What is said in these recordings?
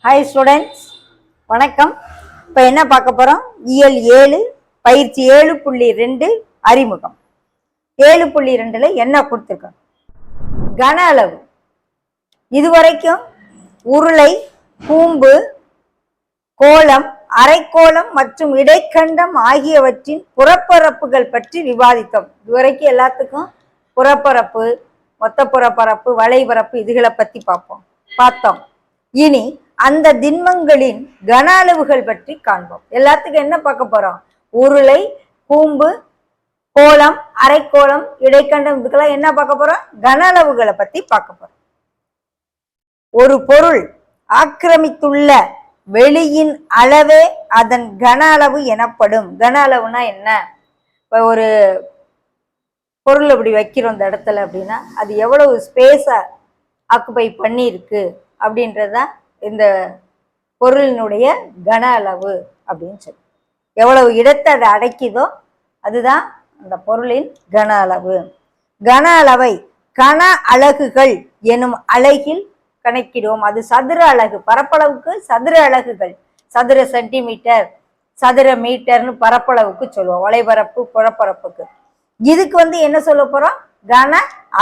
Hi students, வணக்கம். இப்போ என்ன பார்க்க போகிறோம்? இயல் 7 பயிற்சி 7.2 அறிமுகம். 7.2ல் என்ன கொடுத்துருக்கோம்? கன அளவு. இதுவரைக்கும் உருளை, கூம்பு, கோளம், அரைக்கோளம் மற்றும் இடைக்கண்டம் ஆகியவற்றின் புறப்பரப்புகள் பற்றி விவாதித்தோம். இதுவரைக்கும் எல்லாத்துக்கும் புறப்பரப்பு, மொத்த புறப்பரப்பு, வளைபரப்பு இதுகளை பற்றி பார்த்தோம். இனி அந்த திண்மங்களின் கன அளவுகள் பற்றி காண்போம். எல்லாத்துக்கும் என்ன பார்க்க போறோம்? உருளை, கூம்பு, கோளம், அரைக்கோளம், இடைக்கண்டம் இதுக்கெல்லாம் என்ன பார்க்க போறோம்? கன அளவுகளை பத்தி பார்க்க போறோம். ஒரு பொருள் ஆக்கிரமித்துள்ள வெளியின் அளவே அதன் கன அளவு எனப்படும். கன அளவுனா என்ன? இப்போ ஒரு பொருள் இப்படி வைக்கிறோம் இந்த இடத்துல அப்படின்னா அது எவ்வளவு ஸ்பேஸை ஆக்குபை பண்ணியிருக்கு அப்படின்றதான் இந்த பொருளினுடைய கன அளவு அப்படின்னு சொல்லி. எவ்வளவு இடத்தை அதை அடைக்குதோ அதுதான் அந்த பொருளின் கன அளவு. கன அளவை கன அலகுகள் எனும் அலகில் கணக்கிடுவோம். அது சதுர அலகு. பரப்பளவுக்கு சதுர அலகுகள், சதுர சென்டிமீட்டர், சதுர மீட்டர்னு பரப்பளவுக்கு சொல்லுவோம். வளைபரப்பு, புறப்பரப்புக்கு. இதுக்கு என்ன சொல்ல போறோம்? கன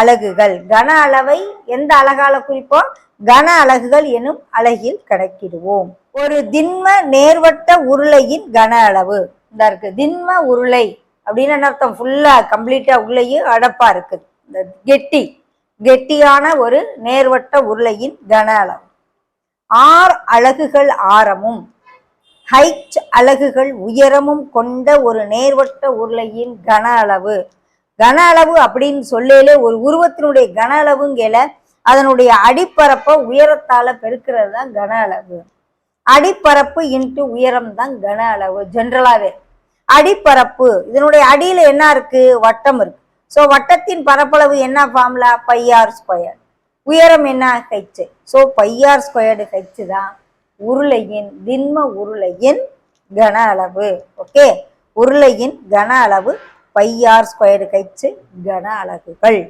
அலகுகள். கன அளவை எந்த அலகால குறிப்போம்? கன அலகுகள் எனும் அலகில் கணக்கிடுவோம். ஒரு திண்ம நேர்வட்ட உருளையின் கன அளவு இந்த இருக்கு. திண்ம உருளை அப்படின்னு என்ன அர்த்தம்? ஃபுல்லா கம்ப்ளீட்டா உள்ளேயும் அடப்பா இருக்கு. இந்த கெட்டியான ஒரு நேர்வட்ட உருளையின் கன அளவு. R அலகுகள் ஆரமும் H அலகுகள் உயரமும் கொண்ட ஒரு நேர்வட்ட உருளையின் கன அளவு. கன அளவு அப்படின்னு சொல்லலே ஒரு உருவத்தினுடைய கன அளவுங்கல அதனுடைய அடிப்பரப்பை உயரத்தால பெருக்கிறது தான் கன அளவு. அடிப்பரப்பு இன்ட்டு உயரம் தான் கன அளவு. ஜென்ரலாவே அடிப்பரப்பு, இதனுடைய அடியில என்ன இருக்கு? வட்டம் இருக்கு. ஸோ வட்டத்தின் பரப்பளவு என்ன ஃபார்முலா? πr². உயரம் என்ன? h. ஸோ πr² h தான் உருளையின், திண்ம உருளையின் கன அளவு. ஓகே, உருளையின் கன அளவு πr² h கன அலகுகள்.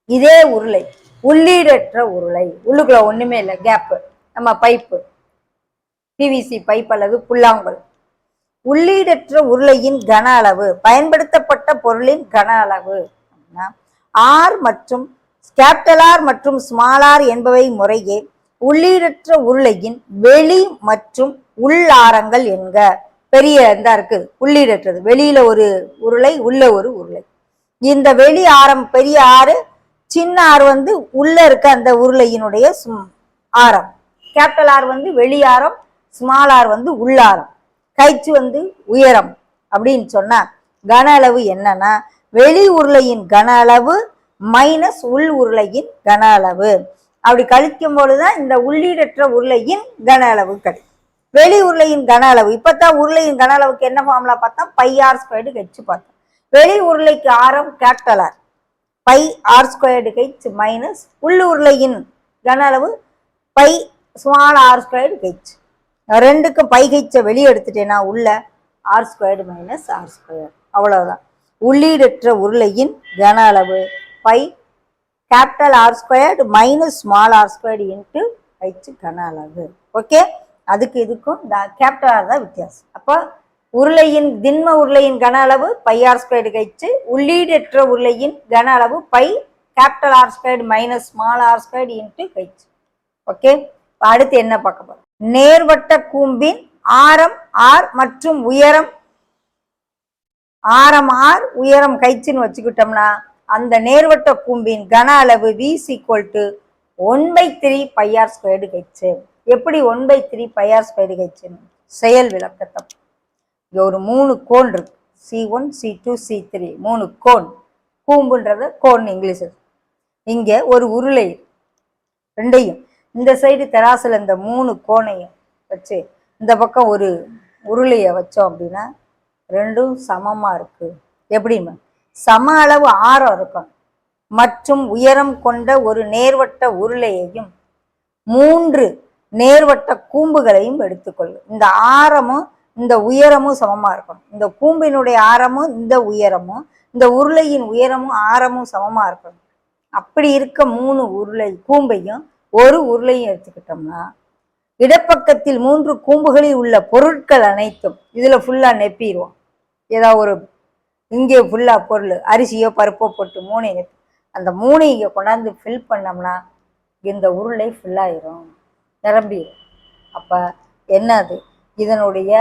இதே உருளை உள்ளீடற்ற உருளை. உள்ளுக்குள்ள ஒண்ணுமே இல்லை, கேப்பு. நம்ம பைப்பு, பிவிசி பைப் அல்லது புல்லாங்குழல். உள்ளீடற்ற உருளையின் கன அளவு, பயன்படுத்தப்பட்ட பொருளின் கன அளவு ஆர் மற்றும் கேபிட்டல் ஆர் மற்றும் ஸ்மால் ஆர் என்பவை முறையே உள்ளீடற்ற உருளையின் வெளி மற்றும் உள்ளாரங்கள் என்க. பெரிய இந்த இருக்கு உள்ளீடற்றது. வெளியில ஒரு உருளை, உள்ள ஒரு உருளை. இந்த வெளி ஆரம் பெரிய ஆறு, சின்ன ஆர் உள்ள இருக்க அந்த உருளையினுடைய ஆரம். கேபிட்டல் ஆர் வெளி ஆரம், ஸ்மால் ஆர் உள்ளாரம், கைச்சு உயரம் அப்படின்னு சொன்னா கன அளவு என்னன்னா வெளி உருளையின் கன அளவு மைனஸ் உள் உருளையின் கன அளவு. அப்படி கழிக்கும் பொழுதுதான் இந்த உள்ளீடற்ற உருளையின் கன அளவு கிடைக்கும். வெளி உருளையின் கன அளவு இப்பதான் உருளையின் கன அளவுக்கு என்ன ஃபார்முலா பார்த்தா? πr² h பார்த்தோம். வெளி உருளைக்கு ஆரம் capital R, πr² h minus உள் உருளையின் கன அளவு πr² h. ரெண்டுக்கும் πh வெளியே எடுத்துட்டேன்னா உள்ள r² மைனஸ் r². அவ்வளவுதான். உள்ளீடற்ற உருளையின் கன அளவு π capital r² minus small r² into h கன அளவு. ஓகே, அதுக்கு இதுக்கும் இந்த கேபிட்டல் ஆர் தான் வித்தியாசம். அப்போ உருளையின், திண்ம உருளையின் கன அளவு πr² h, உள்ளீடற்ற உருளையின் கன அளவு π capital r² minus small r² into h. Okay, அடுத்து என்ன பார்க்க போறோம்? நேர்வட்ட கூம்பின் ஆரம் ஆர் மற்றும் உயரம், ஆரம் ஆர் உயரம் கைச்சுன்னு வச்சுக்கிட்டோம்னா அந்த நேர்வட்ட கூம்பின் கன அளவு V = 1/3 πr² h. எப்படி 1/3 πr² h? செயல் விளக்கத்தை ஒரு 3 கோன் இருக்கு. C1, C2, C3 3 cone. கூம்புன்றது cone English. இங்க ஒரு உருளை, ரெண்டையும் இந்த சைடு தெராசுல இந்த 3 கோணையும் வச்சு இந்த பக்கம் ஒரு உருளையை வச்சோம் அப்படின்னா ரெண்டும் சமமா இருக்கு. எப்படின்னு சம அளவு ஆரம் இருக்கும் மற்றும் உயரம் கொண்ட ஒரு நேர்வட்ட உருளையையும் 3 நேர்வட்ட கூம்புகளையும் எடுத்துக்கொள்ளும். இந்த ஆரமும் இந்த உயரமும் சமமா இருக்கணும். இந்த கூம்பினுடைய ஆரமும் இந்த உயரமும், இந்த உருளையின் உயரமும் ஆரமும் சமமா இருக்கணும். அப்படி இருக்க 3 உருளை கூம்பையும் ஒரு உருளையும் எடுத்துக்கிட்டோம்னா இடப்பக்கத்தில் 3 கூம்புகளில் உள்ள பொருட்கள் அனைத்தும் இதுல ஃபுல்லா நெப்பிடுவோம். ஏதாவது ஒரு இங்கே ஃபுல்லா பொருள் அரிசியோ பருப்போ போட்டு 3 நெப்பி அந்த 3 இங்கே கொண்டாந்து ஃபில் பண்ணோம்னா இந்த உருளை ஃபுல்லாயிரும், நிரம்பிடும். அப்போ என்னது இதனுடைய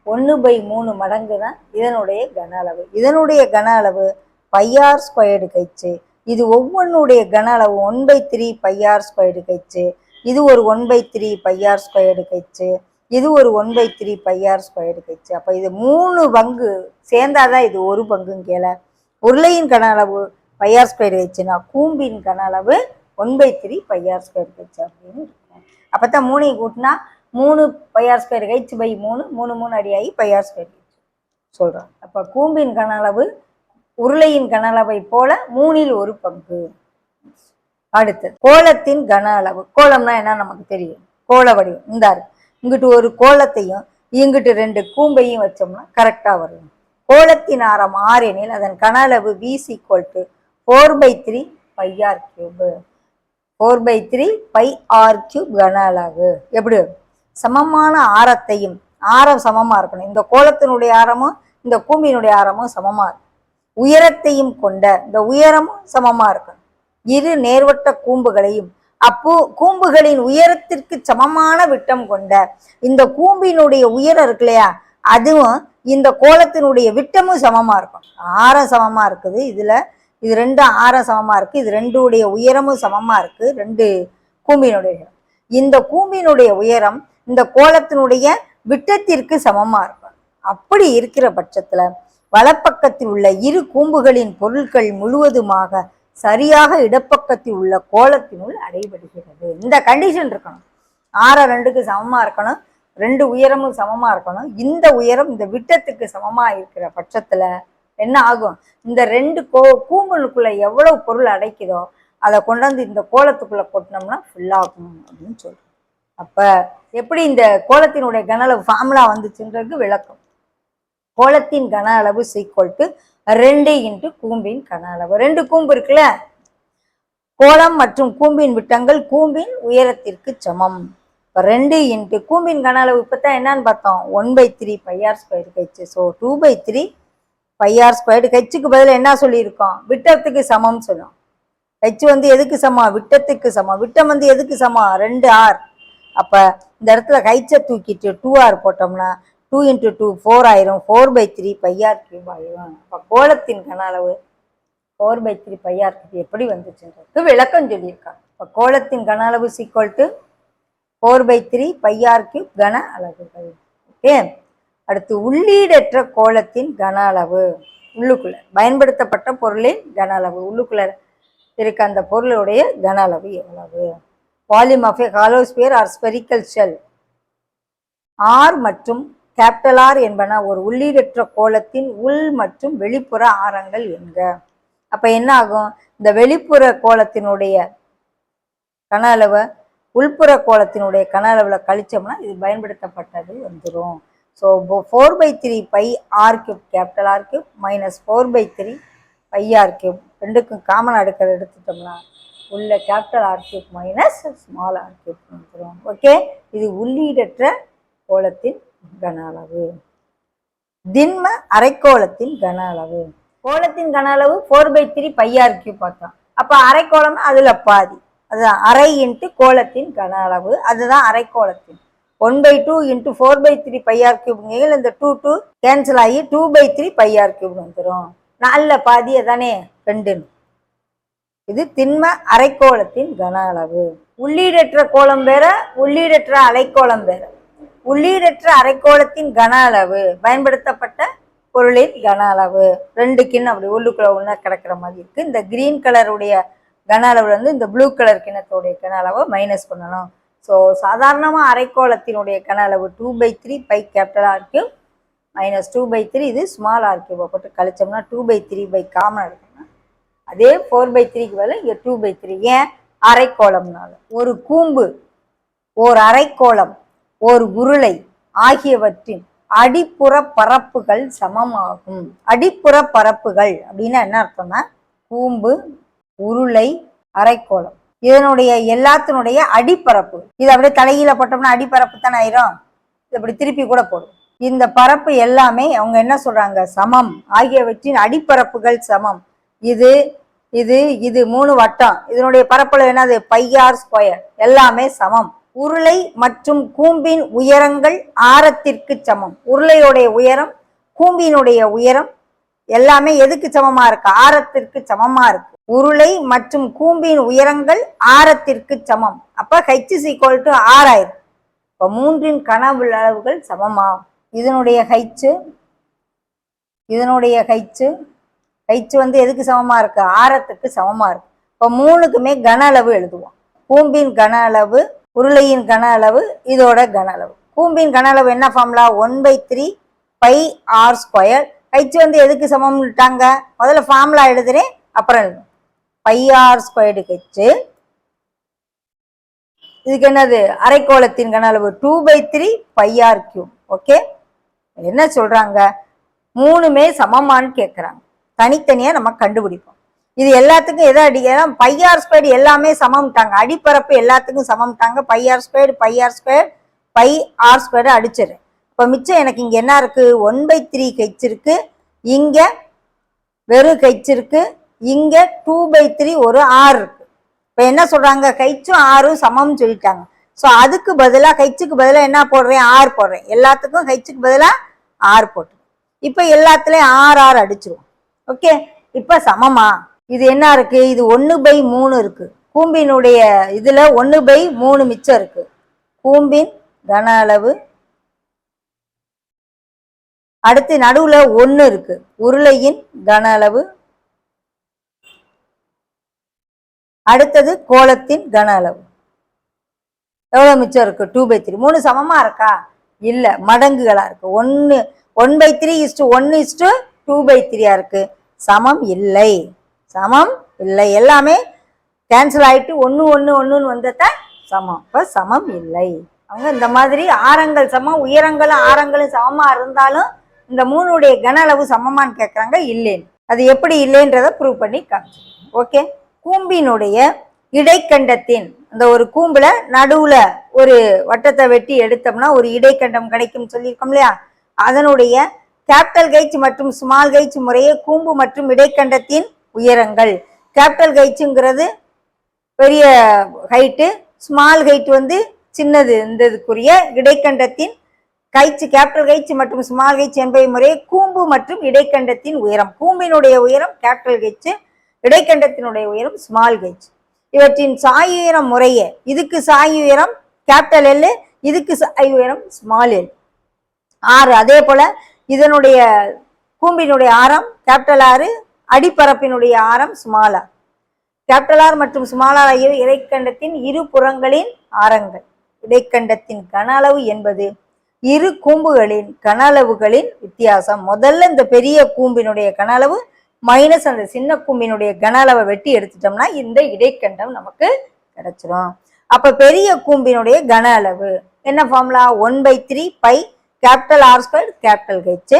1/3 மடங்கு தான் இதனுடைய கன அளவு. இதனுடைய கன அளவு πr² கழிச்சு இது ஒவ்வொன்றுடைய கன அளவு 1/3 πr² கழிச்சு இது ஒரு 1/3 πr² கழிச்சு இது ஒரு 1/3 πr² கழிச்சு. அப்போ இது 3 பங்கு சேர்ந்தாதான் இது ஒரு பங்குன்னு கேள. உருளையின் கன அளவு πr² கழிச்சுன்னா கூம்பின் கன அளவு 1/3 πr² கழிச்சு அப்படின்னு இருக்கும். அப்போத்தான் 3 கூட்டினா 3 πr² கழிச்சு பை 3 3 அடி ஆகி πr² சொல்கிறோம். அப்போ கூம்பின் கன அளவு உருளையின் கன அளவை போல 3இல் ஒரு பங்கு. அடுத்து கோலத்தின் கன அளவு. கோலம்னா என்ன நமக்கு தெரியும், கோல வடிவம். இந்த இங்கிட்டு ஒரு கோலத்தையும் இங்கிட்டு 2 கூம்பையும் வச்சோம்னா கரெக்டா வரும். கோலத்தின் ஆரம் r எனில் அதன் கன அளவு v = 4/3 πr³. 4/3 πr³ கன அளவு. எப்படி சமமான ஆரத்தையும், ஆரம் சமமா இருக்கணும், இந்த கோலத்தினுடைய ஆரமும் இந்த கூம்பினுடைய ஆரமும் சமமா இருக்கும். உயரத்தையும் கொண்ட இந்த உயரமும் சமமா இருக்கணும். இரு நேர்வட்ட கூம்புகளையும் கூம்புகளின் உயரத்திற்கு சமமான விட்டம் கொண்ட இந்த கூம்பினுடைய உயரம் இருக்கு இல்லையா, அதுவும் இந்த கோலத்தினுடைய விட்டமும் சமமா இருக்கும். ஆரம் சமமா இருக்குது, இதுல இது 2 ஆரம் சமமா இருக்கு, இது 2 உயரமும் சமமா இருக்கு. 2 கூம்பினுடைய இந்த கூம்பினுடைய உயரம் இந்த கோலத்தினுடைய விட்டத்திற்கு சமமா இருக்கும். அப்படி இருக்கிற பட்சத்துல வலப்பக்கத்தில் உள்ள இரு கூம்புகளின் பொருட்கள் முழுவதுமாக சரியாக இடப்பக்கத்தில் உள்ள கோலத்தினுள் அடைபடுகிறது. இந்த கண்டிஷன் இருக்கணும். ஆரம் 2க்கு சமமா இருக்கணும், 2 உயரமும் சமமா இருக்கணும். இந்த உயரம் இந்த விட்டத்துக்கு சமமா இருக்கிற பட்சத்துல என்ன ஆகும், இந்த 2 கூம்புகளுக்குள்ள எவ்வளவு பொருள் அடைக்குதோ அதை கொண்டாந்து இந்த கோலத்துக்குள்ள கொட்டினோம்னா ஃபுல்லாகும் அப்படின்னு சொல்றோம். அப்ப எப்படி இந்த கோலத்தினுடைய கன அளவு ஃபார்முலா வந்துச்சுன்றது விளக்கம். கோலத்தின் கன அளவு = 2 × கூம்பின் கன அளவு. 2 கூம்பு இருக்குல்ல, கோலம் மற்றும் கூம்பின் விட்டங்கள் கூம்பின் உயரத்திற்கு சமம். இப்போ 2 × கூம்பின் கன அளவு இப்பதான் என்னன்னு பார்த்தோம், 1/3 πr² கழிச்சு. So 2/3 πr². கட்சிக்கு பதில் என்ன சொல்லியிருக்கோம், விட்டத்துக்கு சமம் சொல்லும். கட்சி எதுக்கு சமம், விட்டத்துக்கு சமம். விட்டம் எதுக்கு சமம், 2r. அப்ப இந்த இடத்துல கைச்சை தூக்கிட்டு 2r போட்டோம்னா 2 × 2 4 ஆயிரும், 4/3 πr³ ஆயிரும். அப்ப கோலத்தின் கன அளவு 4/3 πr³ எப்படி வந்துச்சுன்றது விளக்கம் சொல்லியிருக்காங்க. இப்போ கோலத்தின் கன அளவு = 4/3 πr³ கன அளவுகள். ஓகே. அடுத்து உள்ளீடற்ற கோலத்தின் கன அளவு. உள்ளுக்குள்ள பயன்படுத்தப்பட்ட பொருளின் கன அளவு, உள்ளுக்குள்ள இருக்க அந்த பொருளுடைய கன அளவு எவ்வளவு. Volume of a hollow sphere or spherical shell. R மற்றும் R என்பன ஒரு உள்ளீடற்ற கோலத்தின் உள் மற்றும் வெளிப்புற ஆரங்கள் என்க. அப்ப என்ன ஆகும், இந்த வெளிப்புற கோலத்தினுடைய கன அளவை உள்புற கோலத்தினுடைய கன அளவுல கழிச்சோம்னா இது பயன்படுத்தப்பட்டது வந்துடும். So 4/3 πr³ R³ minus 4/3 πr³ ரெண்டுக்கும் காமன் அடுக்கிறது எடுத்துட்டோம்னா உள்ள R³ மைனஸ் ஸ்மால் r³ வந்துடும். ஓகே. இது உள்ளீடற்ற கோலத்தின் கன அளவு. திண்ம அரைக்கோளத்தின் கன அளவு. கோலத்தின் கன அளவு 4/3 πr³ பார்த்தோம். அப்ப அரைக்கோளம்னா அதுல பாதி, அதுதான் அரை × கோலத்தின் கன அளவு. அதுதான் அரைக்கோளத்தின் 1/2 × 4/3 πr³ இந்த 2 கேன்சல் ஆகி 2/3 πr³ வந்துடும். 4ல பாதியை தானே 2. இது திண்ம அரைக்கோளத்தின் கன அளவு. உள்ளீடற்ற கோலம் வேற, உள்ளீடற்ற அரைக்கோளம் வேற. உள்ளீடற்ற அரைக்கோளத்தின் கன அளவு பயன்படுத்தப்பட்ட பொருளின் கன அளவு. 2 கிண்ணம் அப்படி உள்ளுக்குள்ள ஒண்ணா கிடக்கிற மாதிரி இருக்கு. இந்த கிரீன் கலருடைய கன அளவுல இந்த ப்ளூ கலர் கிண்ணத்துடைய கன அளவை மைனஸ் பண்ணணும். ஸோ சாதாரணமா அரைக்கோளத்தினுடைய கன அளவு 2/3 πR³ மைனஸ் 2/3 இது ஸ்மால் r³ போட்டு கழிச்சோம்னா 2/3 காமன் எடுக்கணும். அதே 4/3க்கு பதில் இங்க 2/3. ஏன், அரைக்கோளம்னால. ஒரு கூம்பு, ஓர் அரைக்கோளம், ஒரு உருளை ஆகியவற்றின் அடிப்புற பரப்புகள் சமமாகும். அடிப்புற பரப்புகள் அப்படின்னா என்ன அர்த்தம்னா கூம்பு, உருளை, அரைக்கோளம். இதனுடைய எல்லாத்தினுடைய அடிப்பரப்பு, இது அப்படியே தலையில போட்டோம்னா அடிப்பரப்பு தானே ஆயிரும். இது அப்படி திருப்பி கூட போடும். இந்த பரப்பு எல்லாமே அவங்க என்ன சொல்றாங்க, சமம். ஆகியவற்றின் அடிப்பரப்புகள் சமம். இது இது இது 3 வட்டம், இதனுடைய பரப்பளவு என்னது, πr ஸ்கொயர். எல்லாமே சமம். உருளை மற்றும் கூம்பின் உயரங்கள் ஆரத்திற்கு சமம். உருளையுடைய உயரம், கூம்பினுடைய உயரம் எல்லாமே எதுக்கு சமமா இருக்கு, ஆரத்திற்கு சமமா இருக்கு. உருளை மற்றும் கூம்பின் உயரங்கள் ஆரத்திற்கு சமம். அப்ப h = r ஆயிரும். இப்ப 3இன் கனஅளவுகள் சமமா. இதனுடைய h வந்து எதுக்கு சமமா இருக்கு, ஆரத்துக்கு சமமா இருக்கு. இப்ப 3க்குமே கன அளவு எழுதுவோம். கூம்பின் கன அளவு, உருளையின் கன அளவு, இதோட கன அளவு. கூம்பின் கன அளவு என்ன ஃபார்முலா, 1/3 πr². h வந்து எதுக்கு சமம்ட்டாங்க, முதல்ல ஃபார்முலா எழுதுறேன் அப்புறம் எழுதும். πr² h. இதுக்கு என்னது, அரைக்கோளத்தின் கன அளவு 2/3 πr3. ஓகே. என்ன சொல்றாங்க, 3மே சமமானு கேட்குறாங்க. தனித்தனியா நம்ம கண்டுபிடிப்போம். இது எல்லாத்துக்கும் எதை அடிக்கலாம், πr² எல்லாமே சமம்ட்டாங்க. அடிப்பரப்பு எல்லாத்துக்கும் சமம்ட்டாங்க. πr² πr² அடிச்சிடுறேன். இப்போ மிச்சம் எனக்கு இங்க என்ன இருக்கு, 1/3 h இருக்கு, இங்க வெறும் h இருக்கு, இங்க 2/3 ஒரு r இருக்கு. இப்போ என்ன சொல்றாங்க, ஹைச்சும் ஆரும் சமம்னு சொல்லிட்டாங்க. ஸோ அதுக்கு பதிலாக ஹைச்சுக்கு பதிலாக என்ன போடுறேன், ஆர் போடுறேன். எல்லாத்துக்கும் ஹைச்சுக்கு பதிலாக ஆர் போட்டு இப்போ எல்லாத்துலேயும் ஆர் அடிச்சிருவோம். ஓகே. இப்போ சமமா, இது என்ன இருக்கு, இது 1/3 இருக்கு. கூம்பினுடைய இதுல 1/3 மிச்சம் இருக்கு. கூம்பின் கன அளவு, அடுத்து நடுவுல 1 இருக்கு, உருளையின் கன அளவு, அடுத்தது கோளத்தின் கன அளவு. எவ்வளவு மிச்சம் இருக்கு, 2/3. 3 சமமா இருக்கா, இல்ல, மடங்குகளா இருக்கு. 1/3:1 2/3 இருக்கு. சமம் இல்லை, சமம் இல்லை. எல்லாமே கேன்சல் ஆயிட்டு 1 1 1ன்னு வந்தத சமம். இப்ப சமம் இல்லை. அவங்க இந்த மாதிரி ஆரங்கள் சமம், உயரங்களும் ஆரங்களும் சமமா இருந்தாலும் இந்த 3உடைய கன அளவு சமமான்னு கேட்கறாங்க. இல்லைன்னு, அது எப்படி இல்லைன்றத ப்ரூவ் பண்ணி காமிச்சு. ஓகே. கூம்பினுடைய இடைக்கண்டத்தின், அந்த ஒரு கூம்புல நடுவுல ஒரு வட்டத்தை வெட்டி எடுத்தோம்னா ஒரு இடைக்கண்டம் கிடைக்கும் சொல்லியிருக்கோம் இல்லையா. அதனுடைய கேபிட்டல் ஹெச் மற்றும் ஸ்மால் ஹெச் முறையே கூம்பு மற்றும் இடைக்கண்டத்தின் உயரங்கள். கேபிட்டல் ஹெச்ங்கிறது பெரிய ஹைட்டு, ஸ்மால் ஹைட் வந்து சின்னது. இந்த இதுக்குரிய இடைக்கண்டத்தின் ஹைச், கேபிட்டல் ஹெச் மற்றும் ஸ்மால் ஹெச் என்பவை முறையே கூம்பு மற்றும் இடைக்கண்டத்தின் உயரம். கூம்பினுடைய உயரம் கேபிட்டல் ஹெச், இடைக்கண்டத்தினுடைய உயரம் ஸ்மால் ஹெச். இவற்றின் சாய் உயரம் முறையே, இதுக்கு சாய் உயரம் கேபிட்டல் எல், இதுக்கு சாய் உயரம் ஸ்மால் எல். 6. அதே போல இதனுடைய கூம்பினுடைய ஆரம் கேபிட்டல் ஆர், அடிப்பரப்பினுடைய ஆரம் ஸ்மால் ஆர். கேபிட்டல் ஆர் மற்றும் ஸ்மால் ஆர் ஆகியவை இடைக்கண்டத்தின் இரு புறங்களின் ஆரங்கள். இடைக்கண்டத்தின் கன அளவு என்பது இரு கூம்புகளின் கன அளவுகளின் வித்தியாசம். முதல்ல இந்த பெரிய கூம்பினுடைய கன அளவு மைனஸ் அந்த சின்ன கூம்பினுடைய கன அளவை வெட்டி எடுத்துட்டோம்னா இந்த இடைக்கண்டம் நமக்கு கிடைச்சிரும். அப்ப பெரிய கூம்பினுடைய கன அளவு என்ன formula, 1/3 π capital r² capital H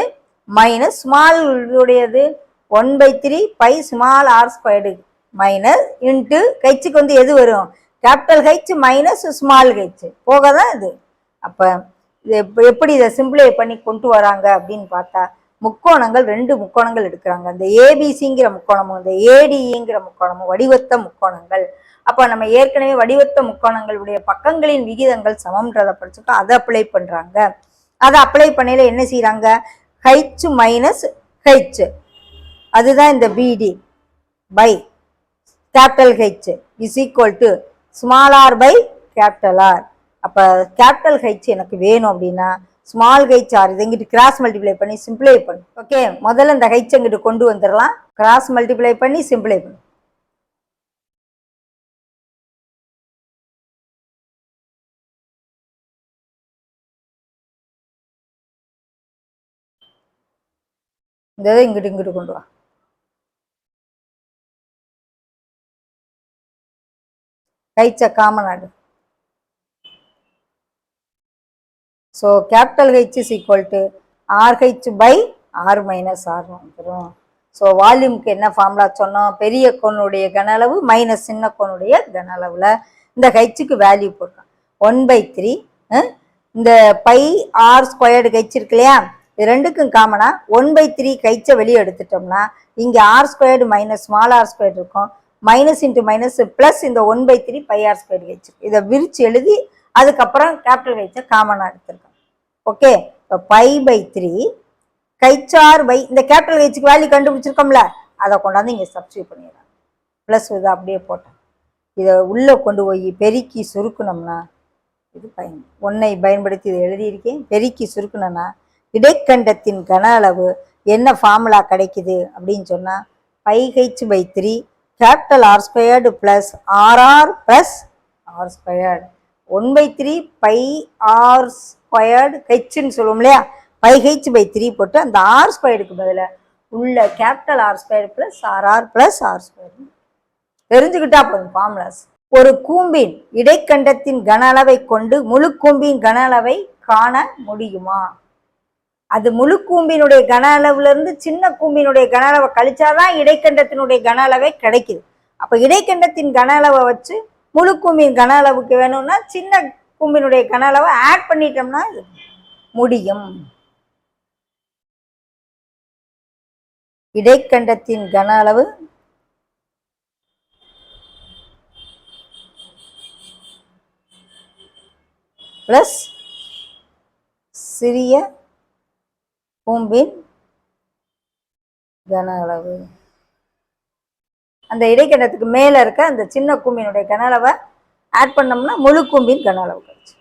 minus small உடையது 1/3 π ஸ்மால் r² மைனஸ் இன்ட்டு ஹெச்சுக்கு வந்து எது வரும், capital H minus small H போகதான் இது. அப்ப இது எப்படி இதை சிம்பிளை பண்ணி கொண்டு வராங்க அப்படின்னு பார்த்தா, முக்கோணங்கள் 2 முக்கோணங்கள் எடுக்கிறாங்க. இந்த ஏபிசிங்கிற முக்கோணமும் இந்த ஏடிங்கிற முக்கோணமும் வடிவத்த முக்கோணங்கள். அப்ப நம்ம ஏற்கனவே வடிவத்த முக்கோணங்களுடைய பக்கங்களின் விகிதங்கள் சமம்ன்றதை படிச்சிருக்கோம். அதை அப்ளை பண்றாங்க. அதை அப்ளை பண்ணையில என்ன செய்யறாங்க, ஹெச் மைனஸ் ஹெச், அதுதான் இந்த பிடி pi capital H is equal to small R pi capital R. அப்ப கேபிட்டல் ஹெச் எனக்கு வேணும் அப்படின்னா ஸ்மால் ஹெச் ஆர் இதை இங்கிட்டு கிராஸ் மல்டிப்ளை பண்ணி சிம்பிளை பண்ணு. ஓகே. முதல்ல இந்த ஹெச் இங்கிட்டு கொண்டு வந்துடலாம், கிராஸ் மல்டிப்ளை பண்ணி சிம்பிளை பண்ணு. இந்த இதை இங்கிட்டு கொண்டு வா. ஹெச் காமன் ஆடு. So capital H is equal to RH by R minus R வந்துடும். ஸோ வால்யூமுக்கு என்ன ஃபார்முலா சொன்னோம்? பெரிய கோணுடைய கன அளவு மைனஸ் சின்ன கோணுடைய கன அளவில் இந்த ஹெச்சுக்கு வேல்யூ போட்டோம். 1/3 இந்த பை ஆர் ஸ்கொயர்டு ஹெச் இருக்கு இல்லையா, இது ரெண்டுக்கும் காமனா 1/3 ஹெச்சை வெளியே எடுத்துட்டோம்னா இங்கே R squared minus small R squared இருக்கும். மைனஸ் இன்ட்டு மைனஸ் ப்ளஸ் இந்த 1/3 பை ஆர் ஸ்கொயர்டு ஹெச். இதை விரிச்சு எழுதி அதுக்கப்புறம் கேபிட்டல் ஹெச்சை காமனாக எடுத்துருக்கோம். ஓகே, இப்போ π/3 ஹெச்ஆர் பை இந்த கேபிட்டல் ஹெச்சுக்கு வேல்யூ கண்டுபிடிச்சிருக்கோம்ல, அதை கொண்டாந்து இங்கே சப்ஸ்டியூட் பண்ணிடுறோம். ப்ளஸ் இதை அப்படியே போட்டோம். இதை உள்ளே கொண்டு போய் பெருக்கி சுருக்கணும்னா இது ஒன்றை பயன்படுத்தி இதை எழுதியிருக்கேன். பெருக்கி சுருக்கணும்னா இடைக்கண்டத்தின் கன அளவு என்ன ஃபார்முலா கிடைக்குது அப்படின்னு சொன்னால் πh/3 capital R squared plus R r plus r squared 1/3 by r squared ஹெச்ன்னு சொல்லுவோம் இல்லையா, πh/3 போட்டு அந்த ஆர் ஸ்கொயர்டுக்கு பதிலாக உள்ள capital R squared plus R r plus r squared தெரிஞ்சுக்கிட்டா போதும் ஃபார்முலாஸ். ஒரு கூம்பின் இடைக்கண்டத்தின் கன அளவை கொண்டு முழு கூம்பின் கன அளவை காண முடியுமா? அது முழு கூம்பினுடைய கன அளவுல இருந்து சின்ன கூம்பினுடைய கன அளவை கழிச்சாதான் இடைக்கண்டத்தினுடைய கன அளவை கிடைக்குது. அப்ப இடைக்கண்டத்தின் கன அளவை வச்சு முழு கூம்பின் கன அளவுக்கு வேணும்னா சின்ன கூம்பினுடைய கன அளவை ஆட் பண்ணிட்டோம்னா முடியும். இடைக்கண்டத்தின் கன அளவு பிளஸ் சிறிய கூம்பின் கன அளவு, அந்த இடைக்கண்டத்துக்கு மேல இருக்க அந்த சின்ன கூம்பினுடைய கன அளவை ஆட் பண்ணோம்னா முழு கூம்பின் கன அளவு கிடைச்சு.